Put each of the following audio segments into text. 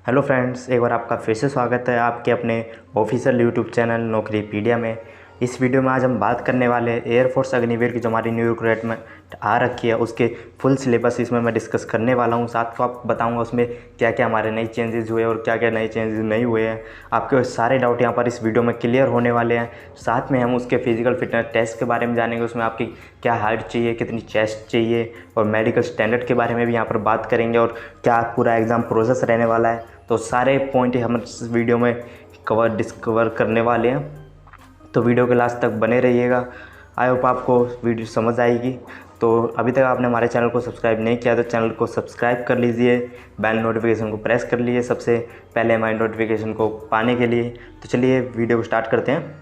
Hello friends, एक बार आपका फिर से स्वागत है आपके अपने ऑफिशियल यूट्यूब चैनल नौकरीपीडिया में। इस वीडियो में आज हम बात करने वाले हैं एयरफोर्स अग्निवीर की जो हमारी न्यू रिक्रूटमेंट आ रखी है उसके फुल सिलेबस इसमें मैं डिस्कस करने वाला हूं। साथ को आपको बताऊंगा उसमें क्या क्या हमारे नए चेंजेस हुए और क्या क्या नए चेंजेस नहीं हुए हैं। आपके सारे डाउट यहाँ पर इस वीडियो में क्लियर होने वाले हैं। साथ में हम उसके फिजिकल फिटनेस टेस्ट के बारे में जानेंगे, उसमें आपकी क्या हाइट चाहिए, कितनी चेस्ट चाहिए और मेडिकल स्टैंडर्ड के बारे में भी यहाँ पर बात करेंगे और क्या पूरा एग्ज़ाम प्रोसेस रहने वाला है। तो सारे पॉइंट हम इस वीडियो में डिस्कवर करने वाले हैं, तो वीडियो के लास्ट तक बने रहिएगा। आई होप आपको वीडियो समझ आएगी। तो अभी तक आपने हमारे चैनल को सब्सक्राइब नहीं किया तो चैनल को सब्सक्राइब कर लीजिए, बेल नोटिफिकेशन को प्रेस कर लीजिए सबसे पहले हमारी नोटिफिकेशन को पाने के लिए। तो चलिए वीडियो को स्टार्ट करते हैं।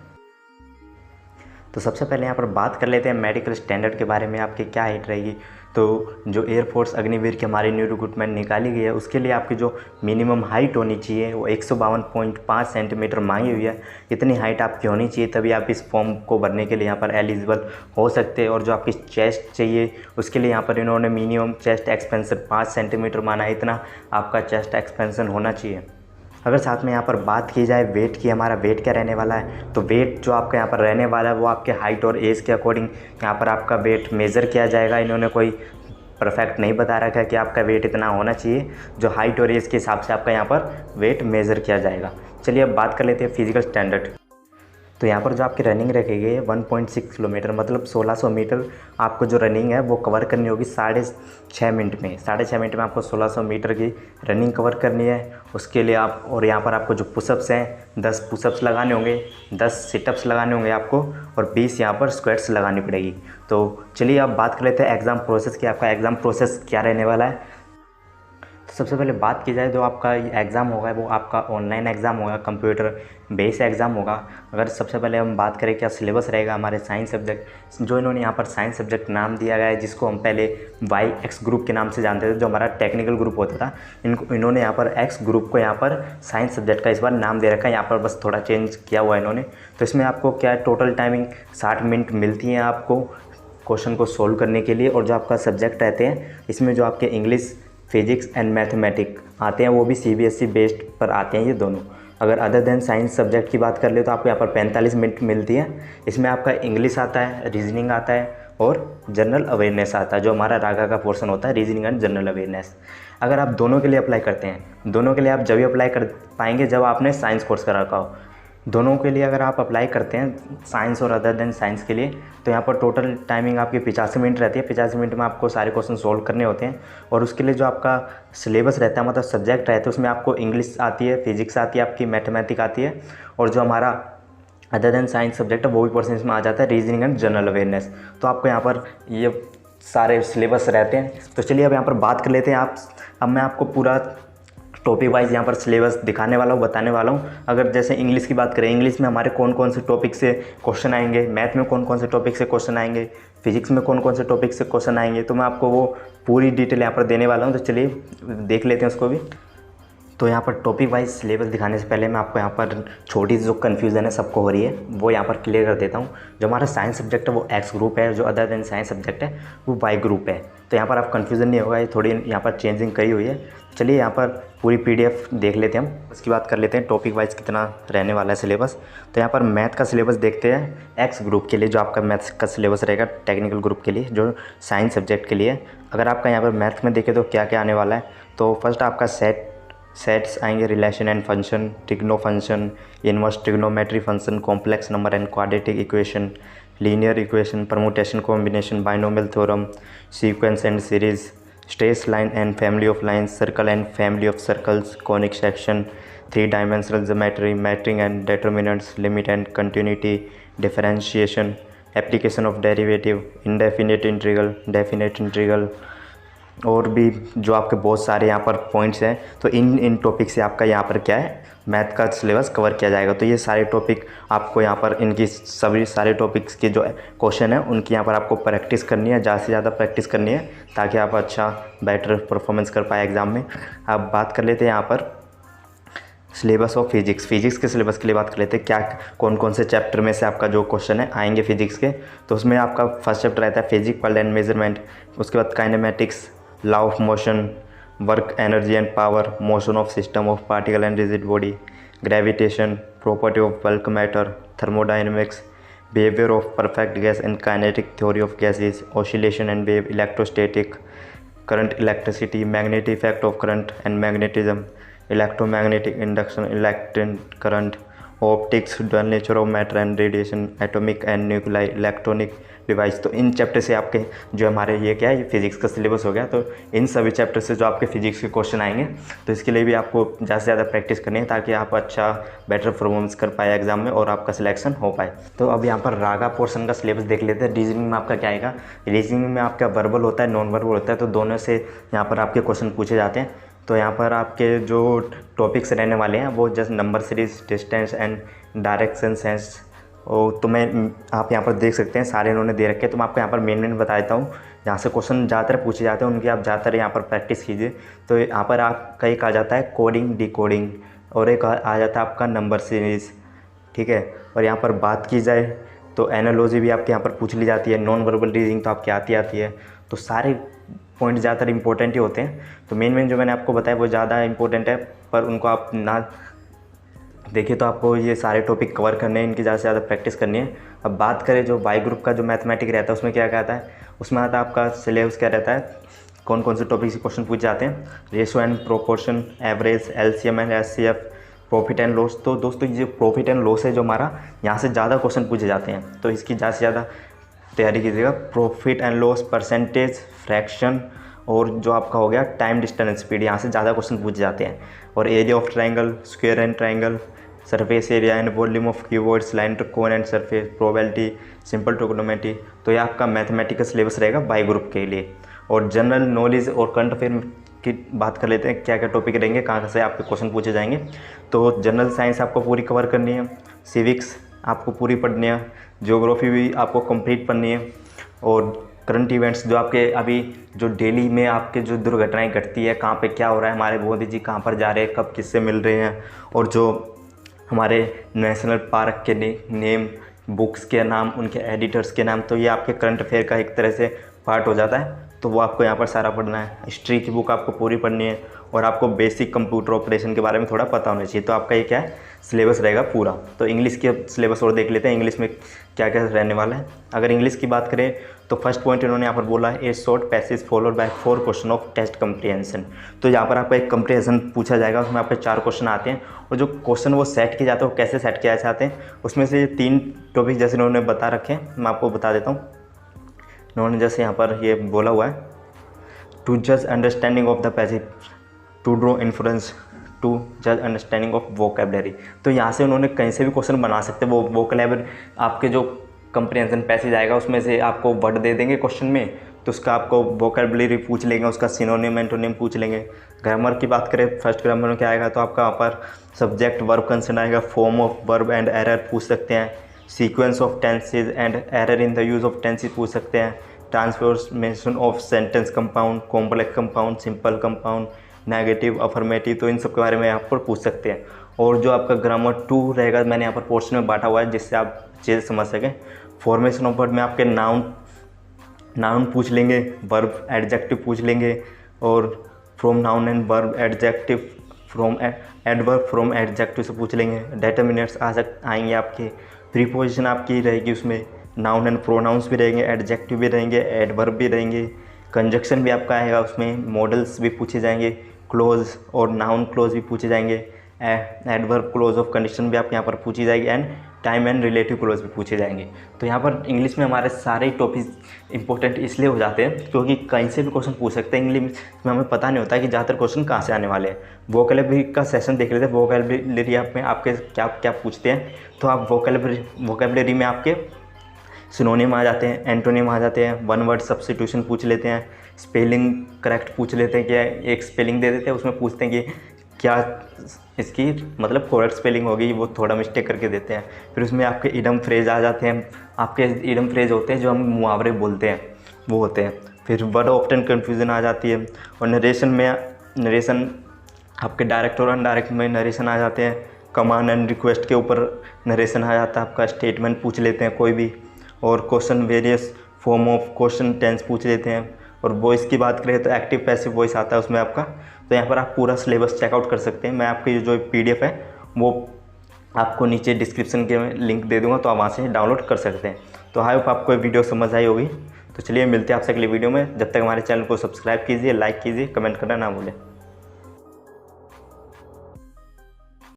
तो सबसे पहले यहाँ पर बात कर लेते हैं मेडिकल स्टैंडर्ड के बारे में, आपकी क्या हाइट रहेगी। तो जो एयरफोर्स अग्निवीर की हमारी न्यू रिक्रूटमेंट निकाली गई है उसके लिए आपकी जो मिनिमम हाइट होनी चाहिए वो 152.5 सेंटीमीटर मांगी हुई है। इतनी हाइट आपकी होनी चाहिए तभी आप इस फॉर्म को भरने के लिए यहाँ पर एलिजिबल हो सकते हैं। और जो आपकी चेस्ट चाहिए उसके लिए यहाँ पर इन्होंने मिनिमम चेस्ट एक्सपेंशन 5 सेंटीमीटर माना है, इतना आपका चेस्ट एक्सपेंशन होना चाहिए। अगर साथ में यहाँ पर बात की जाए वेट की, हमारा वेट क्या रहने वाला है, तो वेट जो आपका यहाँ पर रहने वाला है वो आपके हाइट और एज के अकॉर्डिंग यहाँ पर आपका वेट मेज़र किया जाएगा। इन्होंने कोई परफेक्ट नहीं बता रखा है कि आपका वेट इतना होना चाहिए, जो हाइट और एज के हिसाब से आपका यहाँ पर वेट मेज़र किया जाएगा। चलिए अब बात कर लेते हैं फिजिकल स्टैंडर्ड। तो यहाँ पर जो आपकी रनिंग रखी गई है 1.6 किलोमीटर मतलब 1600 मीटर आपको जो रनिंग है वो कवर करनी होगी 6.5 मिनट में। 6.5 मिनट में आपको 1600 मीटर की रनिंग कवर करनी है। उसके लिए आप और यहाँ पर आपको जो पुशअप्स हैं 10 पुशअप्स लगाने होंगे, 10 सिटअप्स लगाने होंगे आपको और 20 यहाँ पर स्क्वाट्स लगानी पड़ेगी। तो चलिए अब बात कर लेते हैं एग्ज़ाम प्रोसेस की। आपका एग्ज़ाम प्रोसेस क्या रहने वाला है। तो सबसे पहले बात की जाए जो आपका एग्ज़ाम होगा वो आपका ऑनलाइन एग्ज़ाम होगा, कंप्यूटर बेस एग्ज़ाम होगा। अगर सबसे पहले हम बात करें क्या सिलेबस रहेगा हमारे साइंस सब्जेक्ट, जो इन्होंने यहाँ पर साइंस सब्जेक्ट नाम दिया गया है जिसको हम पहले वाई एक्स ग्रुप के नाम से जानते थे, जो हमारा टेक्निकल ग्रुप होता था। इन्होंने यहाँ पर एक्स ग्रुप को यहाँ पर साइंस सब्जेक्ट का इस बार नाम दे रखा है, यहाँ पर बस थोड़ा चेंज किया हुआ है इन्होंने। तो इसमें आपको क्या टोटल टाइमिंग 60 मिनट मिलती है आपको क्वेश्चन को सोल्व करने के लिए। और जो आपका सब्जेक्ट रहते हैं इसमें जो आपके इंग्लिश, फिजिक्स एंड मैथमेटिक आते हैं वो भी CBSE बेस्ड पर आते हैं ये दोनों। अगर अदर देन साइंस सब्जेक्ट की बात कर ले तो आपको यहाँ पर 45 मिनट मिलती है। इसमें आपका इंग्लिश आता है, रीजनिंग आता है और जनरल अवेयरनेस आता है, जो हमारा रागा का पोर्शन होता है रीजनिंग एंड जनरल अवेयरनेस। अगर आप दोनों के लिए अप्लाई करते हैं, दोनों के लिए आप जब भी अप्लाई कर पाएंगे जब आपने साइंस कोर्स कर रखा हो। दोनों के लिए अगर आप अप्लाई करते हैं साइंस और अदर देन साइंस के लिए तो यहाँ पर टोटल टाइमिंग आपकी 85 मिनट रहती है। 85 मिनट में आपको सारे क्वेश्चन सोल्व करने होते हैं। और उसके लिए जो आपका सिलेबस रहता है मतलब सब्जेक्ट रहते हैं उसमें आपको इंग्लिश आती है, फिजिक्स आती है, आपकी मैथमेटिक आती है और जो हमारा अदर देन साइंस सब्जेक्ट है वो भी पोर्शन इसमें आ जाता है, रीजनिंग एंड जनरल अवेयरनेस। तो आपको यहाँ पर ये सारे सिलेबस रहते हैं। तो चलिए अब यहाँ पर बात कर लेते हैं अब मैं आपको पूरा टॉपिक वाइज यहाँ पर सिलेबस दिखाने वाला हूँ, बताने वाला हूँ। अगर जैसे इंग्लिश की बात करें, इंग्लिश में हमारे कौन कौन से टॉपिक से क्वेश्चन आएंगे, मैथ में कौन कौन से टॉपिक से क्वेश्चन आएंगे, फिजिक्स में कौन कौन से टॉपिक से क्वेश्चन आएंगे, तो मैं आपको वो पूरी डिटेल यहाँ पर देने वाला हूँ। तो चलिए देख लेते हैं उसको भी। तो यहाँ पर टॉपिक वाइज सिलेबस दिखाने से पहले मैं आपको यहाँ पर छोटी सी जो कन्फ्यूज़न है सबको हो रही है वो यहाँ पर क्लियर कर देता हूँ। जो हमारा साइंस सब्जेक्ट है वो एक्स ग्रुप है, जो अदर देन साइंस सब्जेक्ट है वो वाई ग्रुप है। तो यहाँ पर आप कन्फ्यूज़न नहीं होगा, ये थोड़ी यहाँ पर चेंजिंग करी हुई है। चलिए यहाँ पर पूरी PDF देख लेते हैं हम, उसकी बात कर लेते हैं टॉपिक वाइज कितना रहने वाला है सिलेबस। तो यहाँ पर मैथ का सिलेबस देखते हैं एक्स ग्रुप के लिए, जो आपका मैथ्स का सिलेबस रहेगा टेक्निकल ग्रुप के लिए, जो साइंस सब्जेक्ट के लिए। अगर आपका यहाँ पर मैथ में देखें तो क्या क्या आने वाला है, तो फर्स्ट आपका सेट्स आएंगे, relation and function, trigno function, inverse trigonometry function, complex number and quadratic equation, linear equation, permutation combination, binomial theorem, sequence and series, straight line and family of lines, circle and family of circles, conic section, 3 dimensional geometry, matrix and determinants, limit and continuity, differentiation, application of derivative, indefinite integral, definite integral और भी जो आपके बहुत सारे यहाँ पर points हैं। तो इन टॉपिक से आपका यहाँ पर क्या है मैथ का सिलेबस कवर किया जाएगा। तो ये सारे टॉपिक आपको यहाँ पर इनकी सभी सारे टॉपिक्स के जो क्वेश्चन हैं उनकी यहाँ पर आपको प्रैक्टिस करनी है, ज़्यादा से ज़्यादा प्रैक्टिस करनी है ताकि आप अच्छा बेटर परफॉर्मेंस कर पाए एग्ज़ाम में। अब बात कर लेते हैं यहाँ पर सिलेबस ऑफ फिजिक्स। फिजिक्स के सिलेबस के लिए बात कर लेते हैं क्या कौन कौन से चैप्टर में से आपका जो क्वेश्चन है आएंगे फिजिक्स के। तो उसमें आपका फर्स्ट चैप्टर रहता है फिजिक वर्ल्ड एंड मेजरमेंट, उसके बाद kinematics, law of motion, work, energy and power, motion of system of particle and rigid body, gravitation, property of bulk matter, thermodynamics, behavior of perfect gas and kinetic theory of gases, oscillation and wave, electrostatic current, electricity, magnetic effect of current and magnetism, electromagnetic induction, electric current, optics, dual nature of matter and radiation, atomic and nuclei, electronic device. तो in chapter से आपके जो हमारे ये क्या है, ये physics का सिलेबस हो गया। तो इन सभी चैप्टर से जो आपके फिजिक्स के क्वेश्चन आएंगे, तो इसके लिए भी आपको ज़्यादा से ज़्यादा प्रैक्टिस करनी है ताकि आप अच्छा बेटर परफॉर्मेंस कर पाए एग्जाम में और आपका सिलेक्शन हो पाए। तो अब यहाँ पर रागा पोर्शन का सिलेबस देख लेते हैं। रीजनिंग में आपका क्या आएगा, रीजनिंग में आपका वर्बल होता है, नॉन वर्बल होता है, तो दोनों से यहाँ पर आपके क्वेश्चन पूछे जाते हैं। तो यहाँ पर आपके जो टॉपिक्स रहने वाले हैं वो just number series, distance and direction sense. और तो मैं आप यहाँ पर देख सकते हैं सारे इन्होंने दे रखे हैं। तो मैं आपको यहाँ पर मेन बता देता हूँ, जहाँ से क्वेश्चन ज़्यादातर पूछे जाते हैं उनकी आप ज़्यादातर यहाँ पर प्रैक्टिस कीजिए। तो यहाँ पर आपका एक आ जाता है कोडिंग, डिकोडिंग, और एक आ जाता है आपका नंबर सीरीज़, ठीक है। और यहाँ पर बात की जाए तो एनालॉजी भी आपके यहाँ पर पूछ ली जाती है, नॉन वर्बल रीडिंग तो आपकी आती है। तो सारे पॉइंट ज़्यादातर इंपॉर्टेंट ही होते हैं। तो मेन जो मैंने आपको बताया वो ज़्यादा इंपॉर्टेंट है, पर उनको आप ना देखिए तो आपको ये सारे टॉपिक कवर करने हैं, इनकी ज़्यादा से ज़्यादा प्रैक्टिस करनी है। अब बात करें जो वाई ग्रुप का जो मैथमेटिक्स रहता है उसमें क्या कहता है, उसमें आता है आपका सिलेबस क्या रहता है, कौन कौन से टॉपिक से क्वेश्चन पूछ जाते हैं, ratio and proportion, average, LCM and HCF, profit and loss. तो दोस्तों ये प्रॉफिट एंड लॉस है जो हमारा, यहाँ से ज़्यादा क्वेश्चन पूछे जाते हैं, तो इसकी ज़्यादा से ज़्यादा तैयारी कीजिएगा। Profit and loss, percentage, fraction, और जो आपका हो गया टाइम, डिस्टेंस, स्पीड, यहाँ से ज़्यादा क्वेश्चन पूछे जाते हैं। और area of triangle, square and triangle, surface area and volume of keywords, line to cone and surface, probability, simple trigonometry. तो ये आपका मैथमेटिकल सिलेबस रहेगा बाई ग्रुप के लिए। और जनरल नॉलेज और करंट अफेयर की बात कर लेते हैं, क्या क्या टॉपिक रहेंगे, कहाँ से आपके क्वेश्चन पूछे जाएंगे। तो जनरल साइंस आपको पूरी कवर करनी है, सिविक्स आपको पूरी पढ़नी है, ज्योग्राफी भी आपको कंप्लीट पढ़नी है, और करंट इवेंट्स जो आपके अभी जो डेली में आपके जो दुर्घटनाएं घटती है, कहाँ पे क्या हो रहा है, हमारे मोदी जी कहाँ पर जा रहे हैं, कब किससे मिल रहे हैं, और जो हमारे नेशनल पार्क के नेम, बुक्स के नाम, उनके एडिटर्स के नाम, तो ये आपके करंट अफेयर का एक तरह से पार्ट हो जाता है। तो वो आपको यहाँ पर सारा पढ़ना है। हिस्ट्री की बुक आपको पूरी पढ़नी है, और आपको बेसिक कंप्यूटर ऑपरेशन के बारे में थोड़ा पता होना चाहिए। तो आपका ये क्या है, सिलेबस रहेगा पूरा। तो इंग्लिश के सिलेबस और देख लेते हैं, इंग्लिश में क्या क्या रहने वाला है। अगर इंग्लिश की बात करें तो फर्स्ट पॉइंट इन्होंने यहाँ पर बोला है, a short passage followed by 4 question of test comprehension. तो यहाँ पर आपका एक कंप्रीहेंशन पूछा जाएगा, उसमें आपके 4 क्वेश्चन आते हैं, और जो क्वेश्चन वो सेट किए जाते हैं, वो कैसे सेट किया जाते हैं, उसमें से 3 टॉपिक जैसे इन्होंने बता रखे हैं, मैं आपको बता देता हूँ। इन्होंने जैसे यहाँ पर ये बोला हुआ है, टू जज understanding of the passage, to draw influence, to जज अंडरस्टैंडिंग ऑफ वोकैबुलरी। तो यहाँ से उन्होंने कहीं से भी क्वेश्चन बना सकते हैं। वो वोकैबुलरी आपके जो कंप्रीहेंशन पैसेज आएगा उसमें से आपको वर्ड दे देंगे क्वेश्चन में, तो उसका आपको वोकैबुलरी पूछ लेंगे, उसका सिनोनिम एंटोनिम पूछ लेंगे। ग्रामर की बात करें, फर्स्ट ग्रामर में क्या आएगा, तो आपका यहाँ पर सब्जेक्ट वर्ब कंसर्न आएगा, form of verb and error पूछ सकते हैं, sequence of tenses and error in the use of tenses पूछ सकते हैं, transformation of sentence compound, complex compound, simple compound, negative, affirmative, तो इन सब के बारे में यहाँ पर पूछ सकते हैं। और जो आपका ग्रामर 2 रहेगा, मैंने यहाँ पर पोर्शन में बांटा हुआ है जिससे आप चीज़ समझ सकें। फॉर्मेशन ऑफ वर्ड में आपके नाउन पूछ लेंगे, वर्ब एडजेक्टिव पूछ लेंगे, और from noun and verb adjective, from adverb from adjective से पूछ लेंगे। डेटर्मिनेंट्स आएंगे आपके, प्रीपोजिशन आपकी रहेगी, उसमें नाउन एंड प्रोनाउंस भी रहेंगे, एडजेक्टिव भी रहेंगे, एडवर्ब भी रहेंगे, कंजक्शन भी आपका आएगा, उसमें मॉडल्स भी पूछे जाएंगे, क्लोज और नाउन क्लोज भी पूछे जाएंगे, एडवर्ब क्लोज ऑफ कंडीशन भी आपके यहाँ पर पूछी जाएगी, and time and relative close भी पूछे जाएंगे। तो यहाँ पर इंग्लिश में हमारे सारे टॉपिक इंपॉर्टेंट इसलिए हो जाते हैं क्योंकि कहीं से भी क्वेश्चन पूछ सकते हैं। इंग्लिश में हमें पता नहीं होता कि ज़्यादातर क्वेश्चन कहाँ से आने वाले हैं। वोकैबुलरी का सेशन देख लेते हैं, वोकैबुलरी में आपके क्या क्या पूछते हैं। तो आप वोकैबुलरी में आपके सिनोनिम आ जाते हैं, एंटोनिम आ जाते हैं, वन वर्ड सब्स्टिट्यूशन पूछ लेते हैं, स्पेलिंग करेक्ट पूछ लेते हैं, क्या एक स्पेलिंग दे देते हैं, उसमें पूछते हैं कि क्या इसकी मतलब करेक्ट स्पेलिंग होगी, वो थोड़ा मिस्टेक करके देते हैं। फिर उसमें आपके इडम फ्रेज आ जाते हैं, आपके इडम फ्रेज होते हैं जो हम मुहावरे बोलते हैं वो होते हैं। फिर वर्ड ऑफ्टन कन्फ्यूजन आ जाती है, और नरेशन आपके डायरेक्ट और अनडायरेक्ट में नरेशन आ जाते हैं, कमांड एंड रिक्वेस्ट के ऊपर नरेशन आ जाता है, आपका स्टेटमेंट पूछ लेते हैं कोई भी, और question various form of question tense पूछ लेते हैं, और वॉइस की बात करें तो एक्टिव पैसिव वॉइस आता है उसमें आपका। तो यहाँ पर आप पूरा सिलेबस चेकआउट कर सकते हैं। मैं आपके जो PDF है वो आपको नीचे डिस्क्रिप्शन के में लिंक दे दूँगा, तो आप वहाँ से डाउनलोड कर सकते हैं। तो आई होप आपको वीडियो समझ आई होगी। तो चलिए मिलते हैं आपसे अगली वीडियो में। जब तक हमारे चैनल को सब्सक्राइब कीजिए, लाइक कीजिए, कमेंट करना ना भूलें।